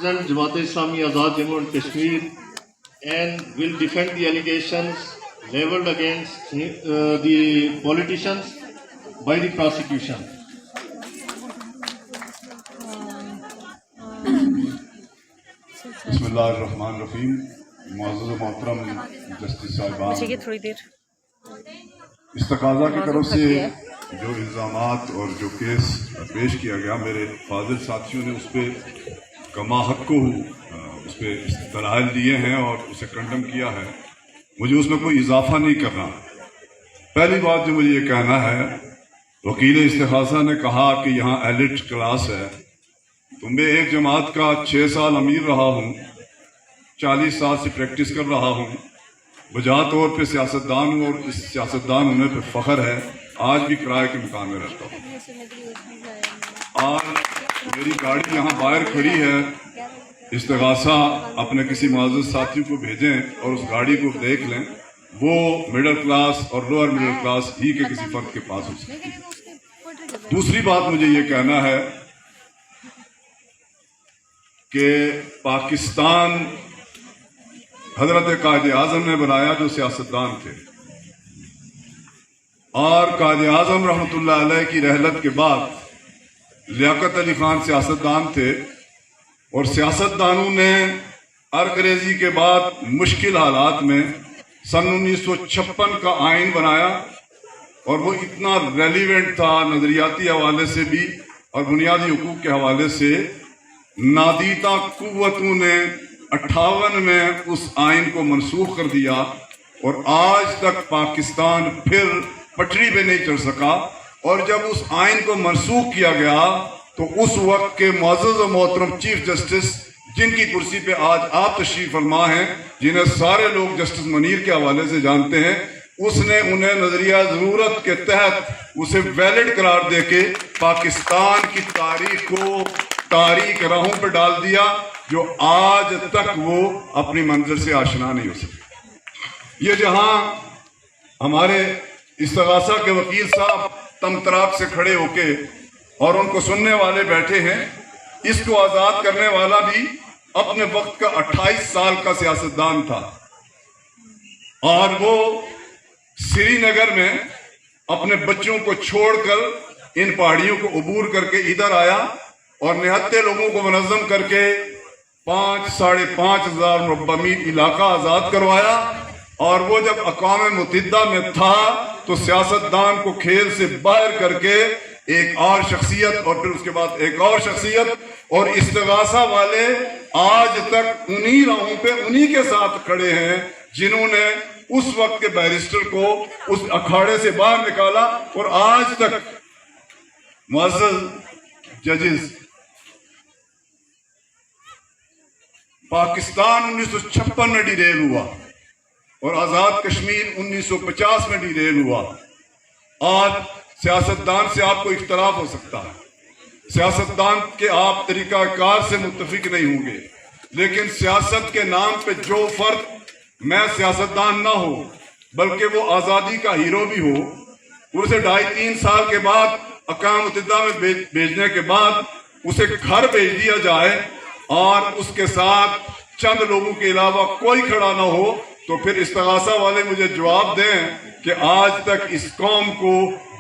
represent Jamaat Islami Azad Jammu and Kashmir and will defend the allegations leveled against the politicians by the prosecution. बिस्मिल्लाहिर्रहमानिर्रहीम। मुअज़्ज़ज़ व मोहतरम justice साहिबान, थोड़ी देर इस तकाज़ा की तरफ से जो इल्ज़ामात और जो केस पेश किया गया, मेरे फाजिल साथियों ने उस पर कमा हक़ को उस पर दलाइल दिए हैं और उसे कंडम किया है। मुझे उसमें कोई इजाफा नहीं करना। पहली बात जो मुझे ये कहना है, वकील इस्तिग़ासा ने कहा कि यहाँ एलिट क्लास है। तो मैं एक जमात का 6 साल अमीर रहा हूँ, 40 साल से प्रैक्टिस कर रहा हूँ, बजा तौर पे सियासतदान हूँ और इस सियासतदान होने पर फ़ख्र है। आज भी किराए के मकान में रहता हूँ। आज मेरी गाड़ी यहाँ बाहर खड़ी है। इस्तिग़ासा अपने किसी मुअज़्ज़ज़ साथी को भेजें और उस गाड़ी को देख लें। वो मिडिल क्लास और लोअर मिडिल क्लास ही के किसी फर्द के पास हो सकती है। दूसरी बात मुझे ये कहना है कि पाकिस्तान हजरत कायद आज़म ने बनाया जो सियासतदान थे, और कायद आज़म रहमतुल्लाह अलैह की रहलत के बाद लियाकत अली खान सियासतदान थे, और सियासतदानों ने अंग्रेजी के बाद मुश्किल हालात में सन 1956 का आइन बनाया, और वो इतना रेलिवेंट था नजरियाती हवाले से भी और बुनियादी हुकूक के हवाले से। नादीदा कुव्वतों ने 58 में उस आइन को मनसूख कर दिया, और आज तक पाकिस्तान फिर पटरी पे नहीं चढ़ सका। और जब उस आइन को मनसूख किया गया तो उस वक्त के मुअज़्ज़ज़ व मोहतरम चीफ जस्टिस, जिनकी कुर्सी पे आज आप तशरीफ फरमा हैं, जिन्हें सारे लोग जस्टिस मुनीर के हवाले से जानते हैं, उसने उन्हें नजरिया जरूरत के तहत उसे वैलिड करार देके पाकिस्तान की तारीख को तारीख राहों पर डाल दिया, जो आज तक वो अपनी मंजिल से आशना नहीं हो सके। ये जहां हमारे इस्तिग़ासा के वकील साहब तमतराक से खड़े होके और उनको सुनने वाले बैठे हैं, इसको आजाद करने वाला भी अपने वक्त का 28 साल का सियासतदान था, और वो श्रीनगर में अपने बच्चों को छोड़कर इन पहाड़ियों को अबूर करके इधर आया और निहत्ते लोगों को मुनज़्ज़म करके 5-5.5 हज़ार मुरब्बा मील इलाका आजाद करवाया। और वो जब अक़वाम मुत्तहिदा में था तो सियासतदान को खेल से बाहर करके एक और शख्सियत और फिर उसके बाद एक और शख्सियत, और इस्तिग़ासा वाले आज तक उन्हीं राहों पे उन्हीं के साथ खड़े हैं जिन्होंने उस वक्त के बैरिस्टर को उस अखाड़े से बाहर निकाला। और आज तक मुअज़्ज़ज़ जजेस, पाकिस्तान 1956 में डिरेल हुआ और आजाद कश्मीर 1950 में डिरेल हुआ। आज सियासतदान से आपको इख्तलाफ हो सकता है, सियासतदान के आप तरीकाकार से मुत्तफिक नहीं होंगे, लेकिन सियासत के नाम पे जो फर्द मैं सियासतदान ना हो बल्कि वो आज़ादी का हीरो भी हो, उसे 2.5-3 साल के बाद अक़वाम मुत्तहिदा में भेजने के बाद उसे घर भेज दिया जाए और उसके साथ चंद लोगों के अलावा कोई खड़ा ना हो, तो फिर इस्तिग़ासा वाले मुझे जवाब दें कि आज तक इस कौम को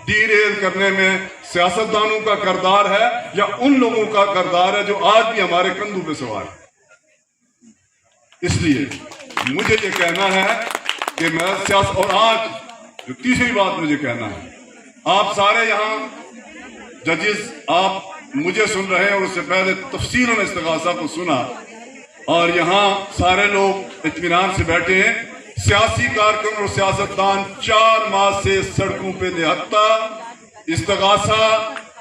डीरेल करने में सियासतदानों का किरदार है या उन लोगों का किरदार है जो आज भी हमारे कंधों पे सवार है। इसलिए मुझे ये कहना है कि मैं सियासत, और आज जो तीसरी बात मुझे कहना है, आप सारे यहाँ जजेस आप मुझे सुन रहे हैं और उससे पहले तफसीलन इस्तिग़ासा को सुना, और यहाँ सारे लोग इत्मीनान से बैठे हैं। सियासी कारकुन और सियासतदान 4 माह से सड़कों पे निहत्ता, इस्तिग़ासा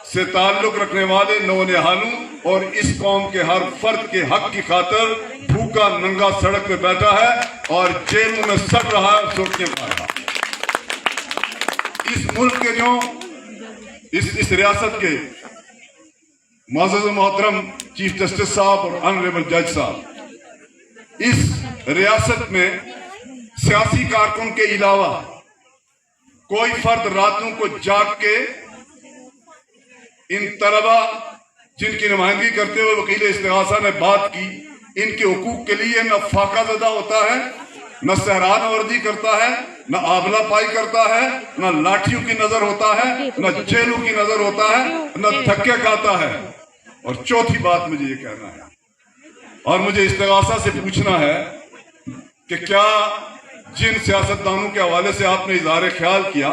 से ताल्लुक रखने वाले नौनिहालों और इस कौम के हर फर्द के हक की खातिर भूखा नंगा सड़क पे बैठा है और जेलों में सड़ रहा है, सोचने पा रहा। इस मुल्क के जो इस रियासत के मुअज़्ज़ज़ मोहतरम चीफ जस्टिस साहब और ऑनरेबल जज साहब, इस रियासत में सियासी कारकुन के अलावा कोई फर्द रातों को जाग के इन तलबा جن کی نمائندگی کرتے ہوئے وکیل استغاثہ نے بات کی، ان کے حقوق کے لیے نہ فاقہ زدہ ہوتا ہے، نہ سہران وردی کرتا ہے، نہ آبلہ پائی کرتا ہے، نہ لاٹھیوں کی نظر ہوتا ہے، نہ جیلوں کی نظر ہوتا ہے، نہ دھکے کھاتا ہے۔ اور چوتھی بات مجھے یہ کہنا ہے، اور مجھے استغاثہ سے پوچھنا ہے کہ کیا جن سیاستدانوں کے حوالے سے آپ نے اظہار خیال کیا،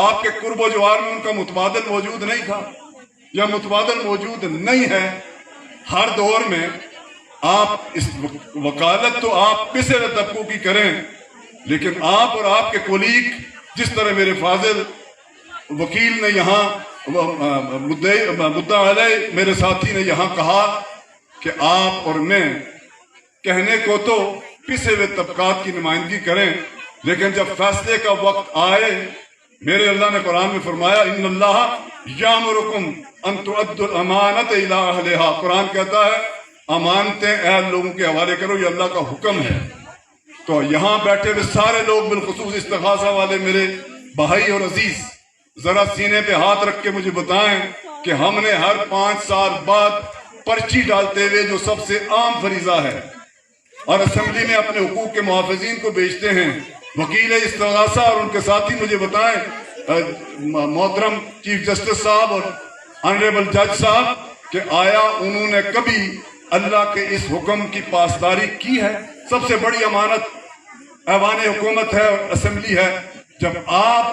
آپ کے قرب و جوار میں ان کا متبادل موجود نہیں تھا یا متبادل موجود نہیں ہے؟ ہر دور میں آپ اس وکالت تو آپ پسے طبقوں کی کریں، لیکن آپ اور آپ کے کولیگ، جس طرح میرے فاضل وکیل نے یہاں مدعا علیہ میرے ساتھی نے یہاں کہا کہ آپ اور میں کہنے کو تو پسے ہوئے طبقات کی نمائندگی کریں، لیکن جب فیصلے کا وقت آئے، میرے اللہ نے قرآن میں فرمایا ان اللہ یامرکم ان تؤدوا الامانۃ الی اہلھا، قرآن کہتا ہے امانتیں اہل لوگوں کے حوالے کرو، یہ اللہ کا حکم ہے۔ تو یہاں بیٹھے ہوئے سارے لوگ، بالخصوص استغاثہ والے میرے بھائی اور عزیز، ذرا سینے پہ ہاتھ رکھ کے مجھے بتائیں کہ ہم نے ہر 5 سال بعد پرچی ڈالتے ہوئے جو سب سے عام فریضہ ہے اور اسمبلی میں اپنے حقوق کے محافظین کو بیچتے ہیں، وکیل استغاثہ اور ان کے ساتھی مجھے بتائیں، محترم چیف جسٹس صاحب اور آنریبل جج صاحب، کہ آیا انہوں نے کبھی اللہ کے اس حکم کی پاسداری کی ہے؟ سب سے بڑی امانت ایوان حکومت ہے اور اسمبلی ہے۔ جب آپ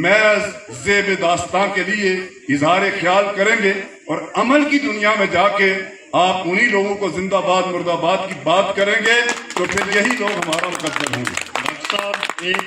محض زیب داستان کے لیے اظہار خیال کریں گے اور عمل کی دنیا میں جا کے آپ انہی لوگوں کو زندہ باد مرد آباد کی بات کریں گے، تو پھر یہی لوگ ہمارا مقدر ہوں گے۔ ڈاکٹر صاحب ایک